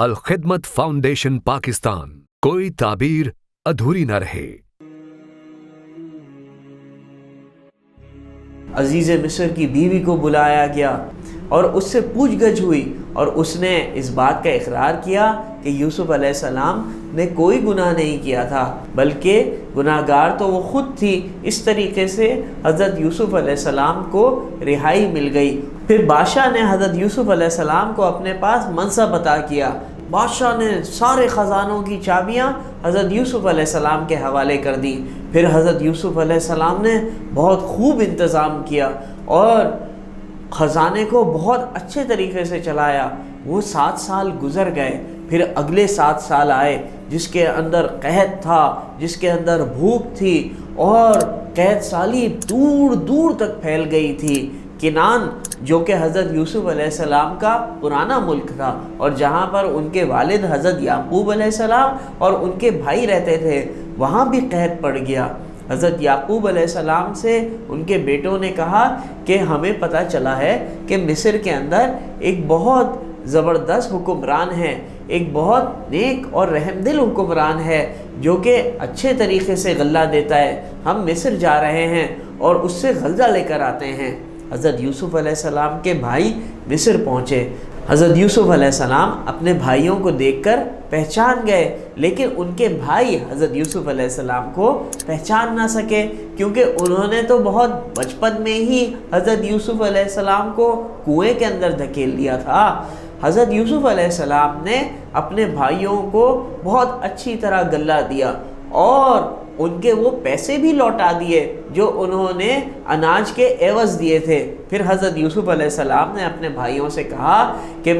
Al-Khidmat foundation Pakistan, کوئی تعبیر ادھوری نہ رہے۔ عزیز مصر کی بیوی کو بلایا گیا اور اس سے پوچھ گچھ ہوئی، اور اس نے اس بات کا اقرار کیا کہ یوسف علیہ السلام نے کوئی گناہ نہیں کیا تھا، بلکہ گناہ گار تو وہ خود تھی۔ اس طریقے سے حضرت یوسف علیہ السلام کو رہائی مل گئی۔ پھر بادشاہ نے حضرت یوسف علیہ السلام کو اپنے پاس منصب عطا کیا۔ بادشاہ نے سارے خزانوں کی چابیاں حضرت یوسف علیہ السلام کے حوالے کر دی۔ پھر حضرت یوسف علیہ السلام نے بہت خوب انتظام کیا اور خزانے کو بہت اچھے طریقے سے چلایا۔ وہ 7 سال گزر گئے، پھر اگلے 7 سال آئے جس کے اندر قحط تھا، جس کے اندر بھوک تھی، اور قحط سالی دور دور تک پھیل گئی تھی۔ کنعان جو کہ حضرت یوسف علیہ السلام کا پرانا ملک تھا، اور جہاں پر ان کے والد حضرت یعقوب علیہ السلام اور ان کے بھائی رہتے تھے، وہاں بھی قحط پڑ گیا۔ حضرت یعقوب علیہ السلام سے ان کے بیٹوں نے کہا کہ ہمیں پتہ چلا ہے کہ مصر کے اندر ایک بہت زبردست حکمران ہے، ایک بہت نیک اور رحم دل حکمران ہے جو کہ اچھے طریقے سے غلہ دیتا ہے۔ ہم مصر جا رہے ہیں اور اس سے غلہ لے کر آتے ہیں۔ حضرت یوسف علیہ السلام کے بھائی مصر پہنچے۔ حضرت یوسف علیہ السلام اپنے بھائیوں کو دیکھ کر پہچان گئے، لیکن ان کے بھائی حضرت یوسف علیہ السلام کو پہچان نہ سکے، کیونکہ انہوں نے تو بہت بچپن میں ہی حضرت یوسف علیہ السلام کو کنویں کے اندر دھکیل دیا تھا۔ حضرت یوسف علیہ السلام نے اپنے بھائیوں کو بہت اچھی طرح غلہ دیا اور ان کے وہ پیسے بھی لوٹا دیے جو انہوں نے اناج کے عوض دیے تھے۔ پھر حضرت یوسف علیہ السلام نے اپنے بھائیوں سے کہا کہ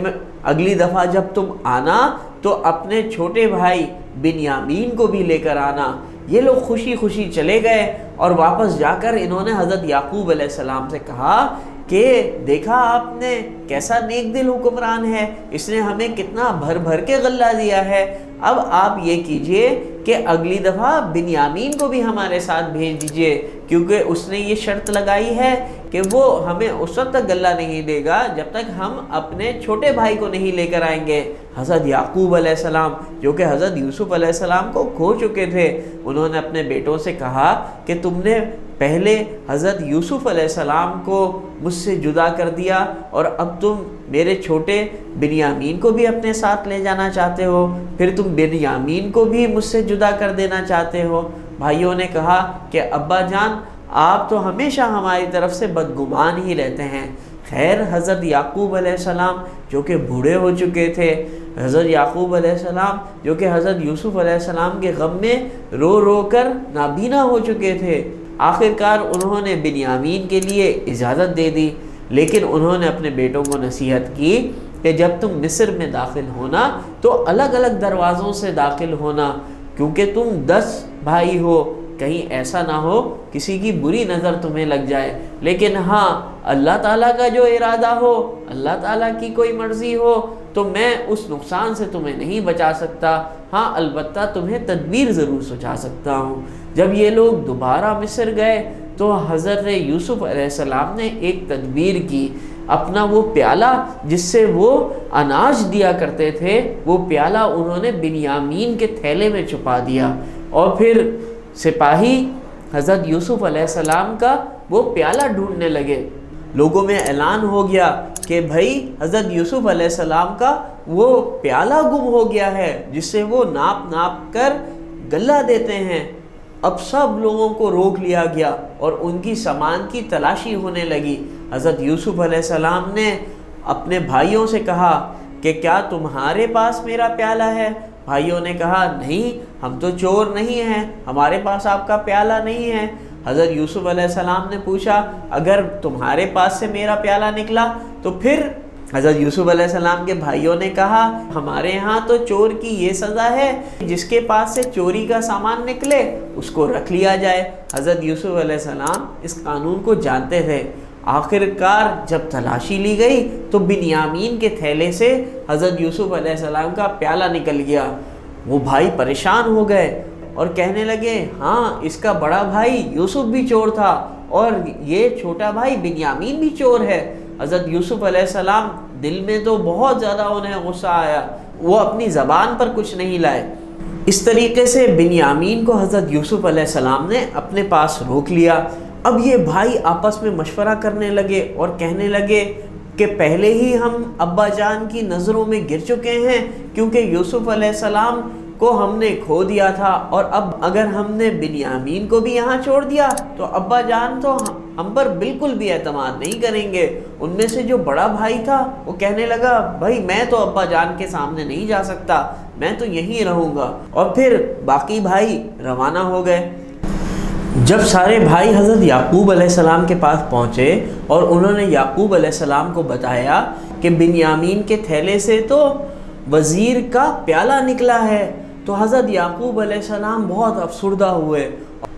اگلی دفعہ جب تم آنا تو اپنے چھوٹے بھائی بنیامین کو بھی لے کر آنا۔ یہ لوگ خوشی خوشی چلے گئے اور واپس جا کر انہوں نے حضرت یعقوب علیہ السلام سے کہا کہ دیکھا آپ نے کیسا نیک دل حکمران ہے، اس نے ہمیں کتنا بھر بھر کے غلہ دیا ہے۔ اب آپ یہ کیجئے کہ اگلی دفعہ بنیامین کو بھی ہمارے ساتھ بھیج دیجئے، کیونکہ اس نے یہ شرط لگائی ہے کہ وہ ہمیں اس وقت تک غلہ نہیں دے گا جب تک ہم اپنے چھوٹے بھائی کو نہیں لے کر آئیں گے۔ حضرت یعقوب علیہ السلام جو کہ حضرت یوسف علیہ السلام کو کھو چکے تھے، انہوں نے اپنے بیٹوں سے کہا کہ تم نے پہلے حضرت یوسف علیہ السلام کو مجھ سے جدا کر دیا اور اب تم میرے چھوٹے بنیامین کو بھی اپنے ساتھ لے جانا چاہتے ہو، پھر تم بنیامین کو بھی مجھ سے جدا کر دینا چاہتے ہو۔ بھائیوں نے کہا کہ ابا جان آپ تو ہمیشہ ہماری طرف سے بدگمان ہی رہتے ہیں۔ خیر حضرت یعقوب علیہ السلام جو کہ بوڑھے ہو چکے تھے، حضرت یعقوب علیہ السلام جو کہ حضرت یوسف علیہ السلام کے غم میں رو رو کر نابینا ہو چکے تھے، آخرکار انہوں نے بنیامین کے لیے اجازت دے دی، لیکن انہوں نے اپنے بیٹوں کو نصیحت کی کہ جب تم مصر میں داخل ہونا تو الگ الگ دروازوں سے داخل ہونا، کیونکہ تم 10 بھائی ہو، کہیں ایسا نہ ہو کسی کی بری نظر تمہیں لگ جائے، لیکن ہاں اللہ تعالیٰ کا جو ارادہ ہو، اللہ تعالیٰ کی کوئی مرضی ہو تو میں اس نقصان سے تمہیں نہیں بچا سکتا، ہاں البتہ تمہیں تدبیر ضرور سجھا سکتا ہوں۔ جب یہ لوگ دوبارہ مصر گئے تو حضرت یوسف علیہ السلام نے ایک تدبیر کی، اپنا وہ پیالہ جس سے وہ اناج دیا کرتے تھے، وہ پیالہ انہوں نے بنیامین کے تھیلے میں چھپا دیا، اور پھر سپاہی حضرت یوسف علیہ السلام کا وہ پیالہ ڈھونڈنے لگے۔ لوگوں میں اعلان ہو گیا کہ بھائی حضرت یوسف علیہ السلام کا وہ پیالہ گم ہو گیا ہے جس سے وہ ناپ ناپ کر غلہ دیتے ہیں۔ اب سب لوگوں کو روک لیا گیا اور ان کی سامان کی تلاشی ہونے لگی۔ حضرت یوسف علیہ السلام نے اپنے بھائیوں سے کہا کہ کیا تمہارے پاس میرا پیالہ ہے؟ بھائیوں نے کہا نہیں، ہم تو چور نہیں ہیں، ہمارے پاس آپ کا پیالہ نہیں ہے۔ حضرت یوسف علیہ السلام نے پوچھا اگر تمہارے پاس سے میرا پیالہ نکلا تو پھر؟ حضرت یوسف علیہ السلام کے بھائیوں نے کہا ہمارے ہاں تو چور کی یہ سزا ہے، جس کے پاس سے چوری کا سامان نکلے اس کو رکھ لیا جائے۔ حضرت یوسف علیہ السلام اس قانون کو جانتے تھے۔ آخرکار جب تلاشی لی گئی تو بنیامین کے تھیلے سے حضرت یوسف علیہ السلام کا پیالہ نکل گیا۔ وہ بھائی پریشان ہو گئے اور کہنے لگے ہاں اس کا بڑا بھائی یوسف بھی چور تھا اور یہ چھوٹا بھائی بنیامین بھی چور ہے۔ حضرت یوسف علیہ السلام دل میں تو بہت زیادہ انہیں غصہ آیا، وہ اپنی زبان پر کچھ نہیں لائے۔ اس طریقے سے بنیامین کو حضرت یوسف علیہ السلام نے اپنے پاس روک لیا۔ اب یہ بھائی آپس میں مشورہ کرنے لگے اور کہنے لگے کہ پہلے ہی ہم ابا جان کی نظروں میں گر چکے ہیں، کیونکہ یوسف علیہ السلام کو ہم نے کھو دیا تھا، اور اب اگر ہم نے بنیامین کو بھی یہاں چھوڑ دیا تو ابا جان تو ہم پر بالکل بھی اعتماد نہیں کریں گے۔ ان میں سے جو بڑا بھائی تھا وہ کہنے لگا بھائی میں تو ابا جان کے سامنے نہیں جا سکتا، میں تو یہیں رہوں گا، اور پھر باقی بھائی روانہ ہو گئے۔ جب سارے بھائی حضرت یعقوب علیہ السلام کے پاس پہنچے اور انہوں نے یعقوب علیہ السلام کو بتایا کہ بنیامین کے تھیلے سے تو وزیر کا پیالہ نکلا ہے، تو حضرت یعقوب علیہ السلام بہت افسردہ ہوئے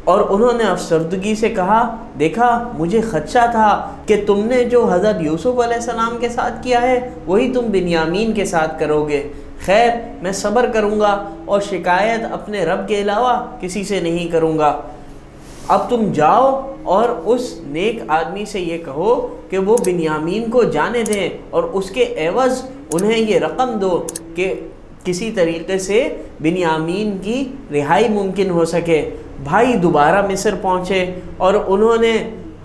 اور انہوں نے افسردگی سے کہا دیکھا مجھے خدشہ تھا کہ تم نے جو حضرت یوسف علیہ السلام کے ساتھ کیا ہے وہی تم بنیامین کے ساتھ کرو گے۔ خیر میں صبر کروں گا اور شکایت اپنے رب کے علاوہ کسی سے نہیں کروں گا۔ اب تم جاؤ اور اس نیک آدمی سے یہ کہو کہ وہ بنیامین کو جانے دیں اور اس کے عوض انہیں یہ رقم دو کہ کسی طریقے سے بنیامین کی رہائی ممکن ہو سکے۔ بھائی دوبارہ مصر پہنچے اور انہوں نے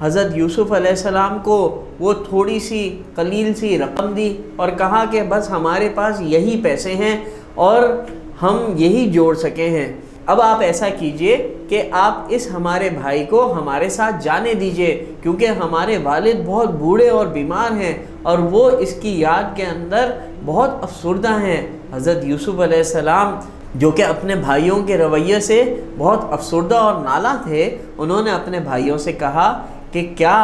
حضرت یوسف علیہ السلام کو وہ تھوڑی سی قلیل سی رقم دی اور کہا کہ بس ہمارے پاس یہی پیسے ہیں اور ہم یہی جوڑ سکے ہیں، اب آپ ایسا کیجئے کہ آپ اس ہمارے بھائی کو ہمارے ساتھ جانے دیجئے، کیونکہ ہمارے والد بہت بوڑھے اور بیمار ہیں اور وہ اس کی یاد کے اندر بہت افسردہ ہیں۔ حضرت یوسف علیہ السلام جو کہ اپنے بھائیوں کے رویے سے بہت افسردہ اور نالاں تھے، انہوں نے اپنے بھائیوں سے کہا کہ کیا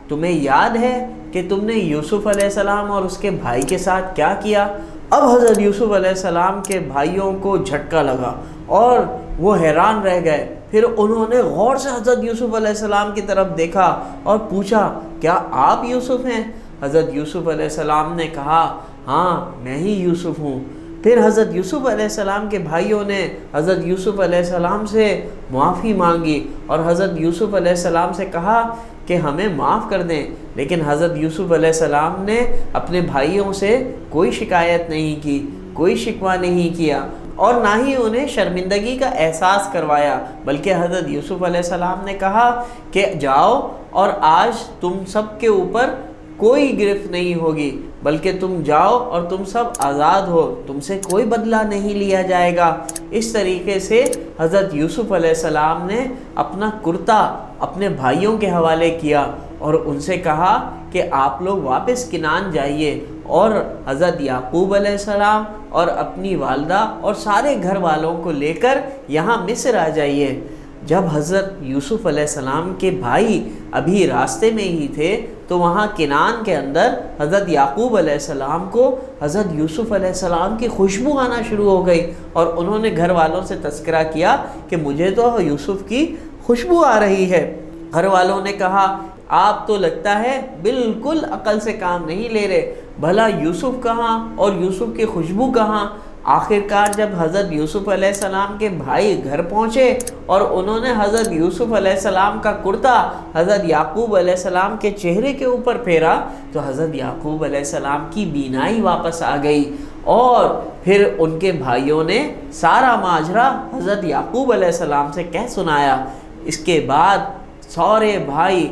تمہیں یاد ہے کہ تم نے یوسف علیہ السلام اور اس کے بھائی کے ساتھ کیا کیا؟ اب حضرت یوسف علیہ السلام کے بھائیوں کو جھٹکا لگا اور وہ حیران رہ گئے۔ پھر انہوں نے غور سے حضرت یوسف علیہ السلام کی طرف دیکھا اور پوچھا کیا آپ یوسف ہیں؟ حضرت یوسف علیہ السلام نے کہا ہاں میں ہی یوسف ہوں۔ پھر حضرت یوسف علیہ السلام کے بھائیوں نے حضرت یوسف علیہ السلام سے معافی مانگی اور حضرت یوسف علیہ السلام سے کہا کہ ہمیں معاف کر دیں، لیکن حضرت یوسف علیہ السلام نے اپنے بھائیوں سے کوئی شکایت نہیں کی، کوئی شکوہ نہیں کیا اور نہ ہی انہیں شرمندگی کا احساس کروایا، بلکہ حضرت یوسف علیہ السلام نے کہا کہ جاؤ اور آج تم سب کے اوپر کوئی گرفت نہیں ہوگی، بلکہ تم جاؤ اور تم سب آزاد ہو، تم سے کوئی بدلہ نہیں لیا جائے گا۔ اس طریقے سے حضرت یوسف علیہ السلام نے اپنا کرتا اپنے بھائیوں کے حوالے کیا اور ان سے کہا کہ آپ لوگ واپس کنعان جائیے اور حضرت یعقوب علیہ السلام اور اپنی والدہ اور سارے گھر والوں کو لے کر یہاں مصر آ جائیے۔ جب حضرت یوسف علیہ السلام کے بھائی ابھی راستے میں ہی تھے تو وہاں کنعان کے اندر حضرت یعقوب علیہ السلام کو حضرت یوسف علیہ السلام کی خوشبو آنا شروع ہو گئی اور انہوں نے گھر والوں سے تذکرہ کیا کہ مجھے تو یوسف کی خوشبو آ رہی ہے۔ گھر والوں نے کہا آپ تو لگتا ہے بالکل عقل سے کام نہیں لے رہے، بھلا یوسف کہاں اور یوسف کی خوشبو کہاں؟ آخرکار جب حضرت یوسف علیہ السلام کے بھائی گھر پہنچے اور انہوں نے حضرت یوسف علیہ السلام کا کرتا حضرت یعقوب علیہ السلام کے چہرے کے اوپر پھیرا تو حضرت یعقوب علیہ السلام کی بینائی واپس آ گئی اور پھر ان کے بھائیوں نے سارا ماجرا حضرت یعقوب علیہ السلام سے کہہ سنایا۔ اس کے بعد سارے بھائی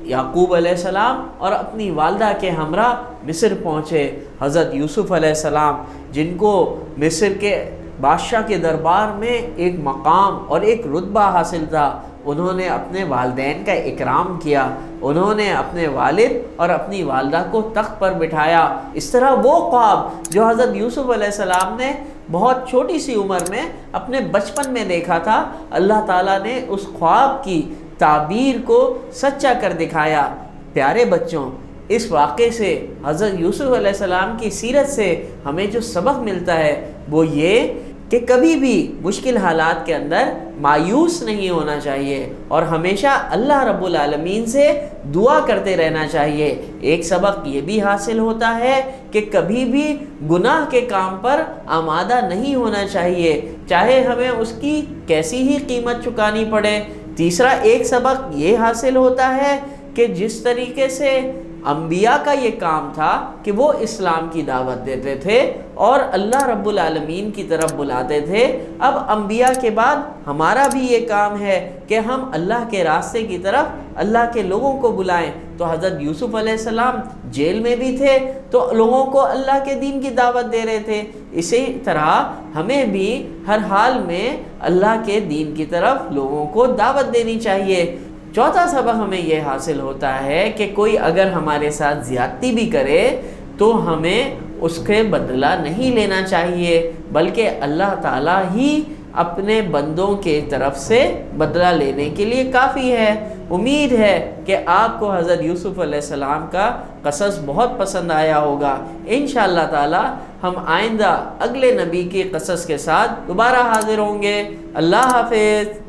یعقوب علیہ السلام اور اپنی والدہ کے ہمراہ مصر پہنچے۔ حضرت یوسف علیہ السلام جن کو مصر کے بادشاہ کے دربار میں ایک مقام اور ایک رتبہ حاصل تھا، انہوں نے اپنے والدین کا اکرام کیا، انہوں نے اپنے والد اور اپنی والدہ کو تخت پر بٹھایا۔ اس طرح وہ خواب جو حضرت یوسف علیہ السلام نے بہت چھوٹی سی عمر میں اپنے بچپن میں دیکھا تھا، اللہ تعالیٰ نے اس خواب کی تعبیر کو سچا کر دکھایا۔ پیارے بچوں، اس واقعے سے حضرت یوسف علیہ السلام کی سیرت سے ہمیں جو سبق ملتا ہے وہ یہ کہ کبھی بھی مشکل حالات کے اندر مایوس نہیں ہونا چاہیے اور ہمیشہ اللہ رب العالمین سے دعا کرتے رہنا چاہیے۔ ایک سبق یہ بھی حاصل ہوتا ہے کہ کبھی بھی گناہ کے کام پر آمادہ نہیں ہونا چاہیے، چاہے ہمیں اس کی کیسی ہی قیمت چکانی پڑے۔ تیسرا ایک سبق یہ حاصل ہوتا ہے کہ جس طریقے سے انبیاء کا یہ کام تھا کہ وہ اسلام کی دعوت دیتے تھے اور اللہ رب العالمین کی طرف بلاتے تھے۔ اب انبیاء کے بعد ہمارا بھی یہ کام ہے کہ ہم اللہ کے راستے کی طرف اللہ کے لوگوں کو بلائیں۔ تو حضرت یوسف علیہ السلام جیل میں بھی تھے تو لوگوں کو اللہ کے دین کی دعوت دے رہے تھے، اسی طرح ہمیں بھی ہر حال میں اللہ کے دین کی طرف لوگوں کو دعوت دینی چاہیے۔ چوتھا سبق ہمیں یہ حاصل ہوتا ہے کہ کوئی اگر ہمارے ساتھ زیادتی بھی کرے تو ہمیں اس کے بدلہ نہیں لینا چاہیے، بلکہ اللہ تعالیٰ ہی اپنے بندوں کے طرف سے بدلہ لینے کے لیے کافی ہے۔ امید ہے کہ آپ کو حضرت یوسف علیہ السلام کا قصص بہت پسند آیا ہوگا۔ انشاءاللہ تعالی ہم آئندہ اگلے نبی کے قصص کے ساتھ دوبارہ حاضر ہوں گے۔ اللہ حافظ۔